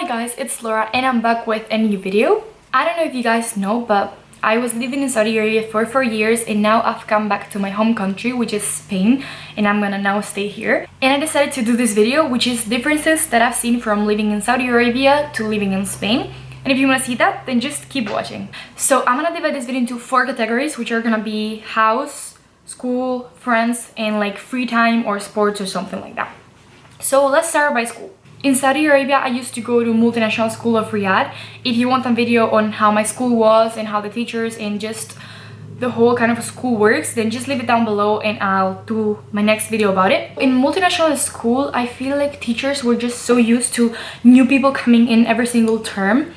Hi guys, it's Laura and I'm back with a new video. I don't know if you guys know, but I was living in Saudi Arabia for 4 years and now I've come back to my home country, which is Spain, and I'm gonna now stay here. And I decided to do this video, which is differences that I've seen from living in Saudi Arabia to living in Spain. And if you want to see that, then just keep watching. So I'm gonna divide this video into 4 categories, which are gonna be house, school, friends, and like free time or sports or something like that. So let's start by school. In Saudi Arabia, I used to go to multinational school of Riyadh. If you want a video on how my school was and how the teachers and just the whole kind of school works, then just leave it down below and I'll do my next video about it. In multinational school, I feel like teachers were just so used to new people coming in every single term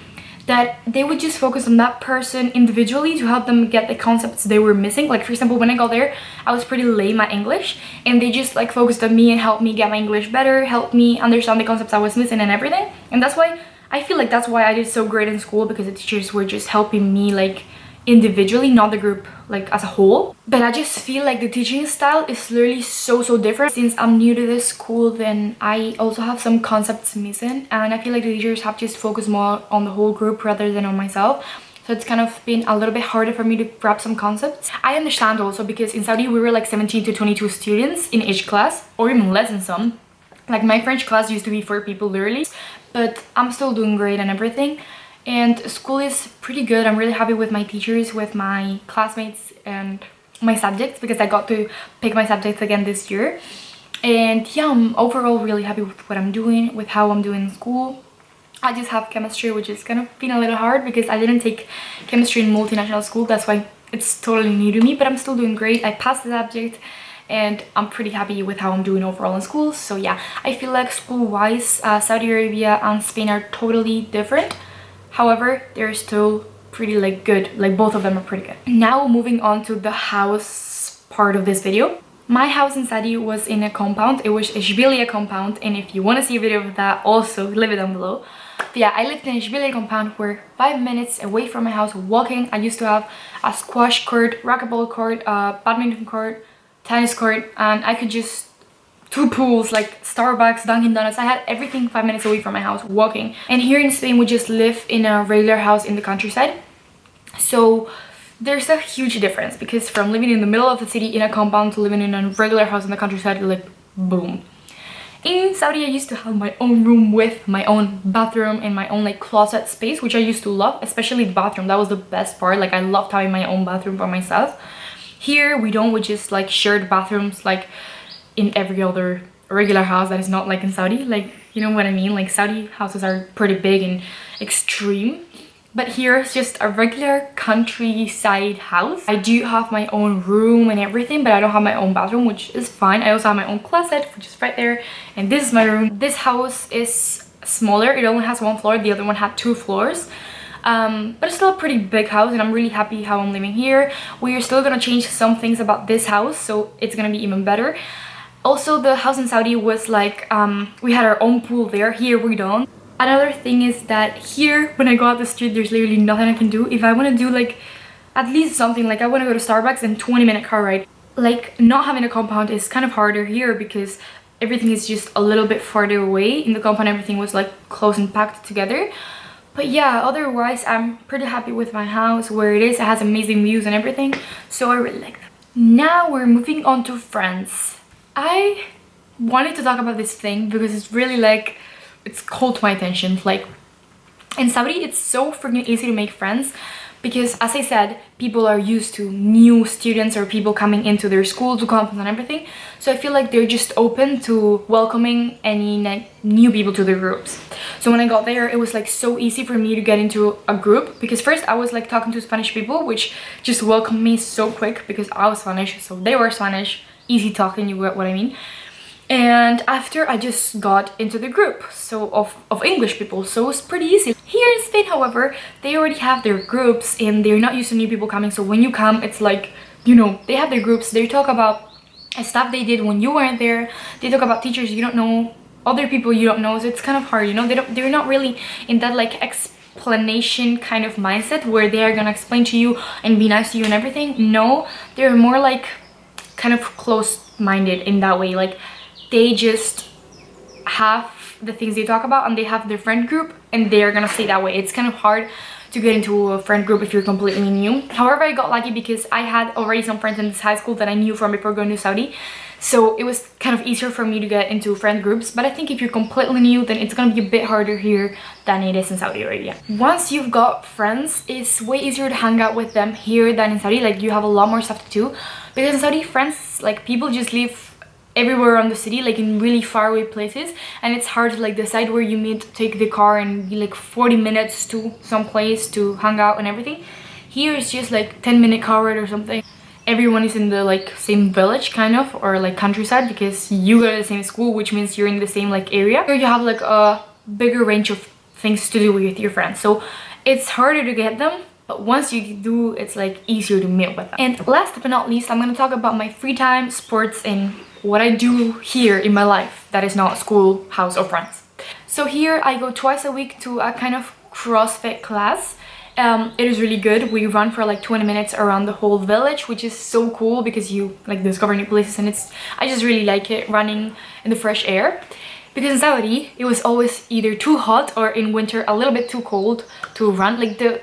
that they would just focus on that person individually to help them get the concepts they were missing. Like for example, when I got there, I was pretty lame at English and they just like focused on me and helped me get my English better, helped me understand the concepts I was missing and everything. And that's why I feel like that's why I did so great in school, because the teachers were just helping me like individually, not the group like as a whole. But I just feel like the teaching style is literally so different. Since I'm new to this school, then I also have some concepts missing, and I feel like the teachers have just focused more on the whole group rather than on myself. So it's kind of been a little bit harder for me to grab some concepts. I understand also because in Saudi we were like 17 to 22 students in each class, or even less in some. Like my French class used to be 4 people literally, but I'm still doing great and everything. And school is pretty good. I'm really happy with my teachers, with my classmates and my subjects, because I got to pick my subjects again this year. And yeah, I'm overall really happy with what I'm doing, with how I'm doing in school. I just have chemistry, which is kind of been a little hard because I didn't take chemistry in multinational school. That's why it's totally new to me, but I'm still doing great. I passed the subject and I'm pretty happy with how I'm doing overall in school. So yeah, I feel like school-wise, Saudi Arabia and Spain are totally different. However, they're still pretty like good, like both of them are pretty good. Now moving on to the house part of this video. My house in Saudi was in a compound. It was a Ishbiliya compound, and if you want to see a video of that, also leave it down below. But yeah, I lived in a Ishbiliya compound where 5 minutes away from my house walking, I used to have a squash court, racquetball court, badminton court, tennis court, and I could just 2 pools, like Starbucks, Dunkin' Donuts. I had everything 5 minutes away from my house, walking. And here in Spain, we just live in a regular house in the countryside. So there's a huge difference, because from living in the middle of the city in a compound to living in a regular house in the countryside, like boom. In Saudi, I used to have my own room with my own bathroom and my own like closet space, which I used to love, especially the bathroom. That was the best part. Like I loved having my own bathroom for myself. Here we don't, we just like shared bathrooms like in every other regular house that is not like in Saudi. Like, you know what I mean? Like Saudi houses are pretty big and extreme, but here it's just a regular countryside house. I do have my own room and everything, but I don't have my own bathroom, which is fine. I also have my own closet, which is right there, and this is my room. This house is smaller. It only has 1 floor. The other one had 2 floors. But it's still a pretty big house, and I'm really happy how I'm living here. We are still gonna change some things about this house, so it's gonna be even better. Also, the house in Saudi was like, we had our own pool there. Here we don't. Another thing is that here, when I go out the street, there's literally nothing I can do. If I want to do like at least something, like I want to go to Starbucks and 20-minute car ride, like not having a compound is kind of harder here because everything is just a little bit farther away. In the compound, everything was like close and packed together. But yeah, otherwise, I'm pretty happy with my house where it is. It has amazing views and everything, so I really like that. Now we're moving on to friends. I wanted to talk about this thing because it's really like, it's called my attention. Like in Saudi, it's so freaking easy to make friends because, as I said, people are used to new students or people coming into their school to campus and everything. So I feel like they're just open to welcoming any new people to their groups. So when I got there, it was like so easy for me to get into a group, because first I was like talking to Spanish people, which just welcomed me so quick because I was Spanish, so they were Spanish. Easy talking, you get what I mean. And after, I just got into the group of English people, so it's pretty easy. Here in Spain, however, they already have their groups and they're not used to new people coming. So when you come, it's like, you know, they have their groups. They talk about stuff they did when you weren't there. They talk about teachers you don't know, other people you don't know. So it's kind of hard, you know. They're not really in that like explanation kind of mindset where they are gonna explain to you and be nice to you and everything. No, they're more like kind of close-minded in that way. Like they just have the things they talk about, and they have their friend group, and they are gonna stay that way. It's kind of hard to get into a friend group if you're completely new. However, I got lucky because I had already some friends in this high school that I knew from before going to Saudi, so it was kind of easier for me to get into friend groups. But I think if you're completely new, then it's gonna be a bit harder here than it is in Saudi Arabia. Once you've got friends, it's way easier to hang out with them here than in Saudi. Like, you have a lot more stuff to do, because in Saudi, friends, like, people just live everywhere around the city, like in really far away places, and it's hard to like decide where you meet, take the car and be like 40 minutes to some place to hang out and everything. Here it's just like 10-minute car ride or something. Everyone is in the like same village kind of, or like countryside, because you go to the same school, which means you're in the same like area. Here you have like a bigger range of things to do with your friends, so it's harder to get them. But once you do, it's like easier to meet with them. And last but not least, I'm gonna talk about my free time, sports, and what I do here in my life that is not school, house, or friends. So here I go twice a week to a kind of CrossFit class. It is really good. We run for like 20 minutes around the whole village, which is so cool because you like discover new places, and I just really like it, running in the fresh air. Because in Saudi, it was always either too hot or in winter a little bit too cold to run. Like the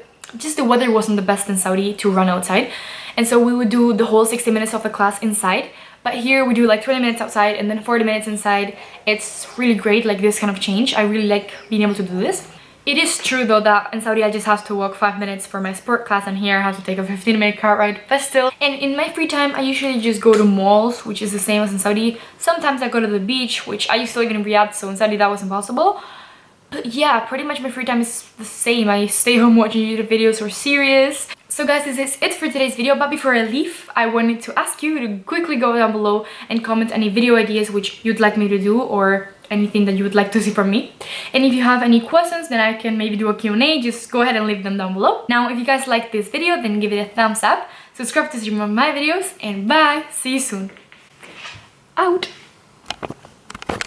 weather wasn't the best in Saudi to run outside, and so we would do the whole 60 minutes of the class inside. But here we do like 20 minutes outside and then 40 minutes inside. It's really great, like this kind of change. I really like being able to do this. It is true though that in Saudi I just have to walk 5 minutes for my sport class, and here I have to take a 15-minute car ride, but still. And in my free time I usually just go to malls, which is the same as in Saudi. Sometimes I go to the beach, which I used to live in Riyadh, so in Saudi that was impossible. But yeah, pretty much my free time is the same. I stay home watching YouTube videos or series. So guys, this is it for today's video, but before I leave, I wanted to ask you to quickly go down below and comment any video ideas which you'd like me to do, or anything that you would like to see from me. And if you have any questions, then I can maybe do a Q&A. Just go ahead and leave them down below. Now, if you guys like this video, then give it a thumbs up, subscribe to see more of my videos, and bye! See you soon. Out!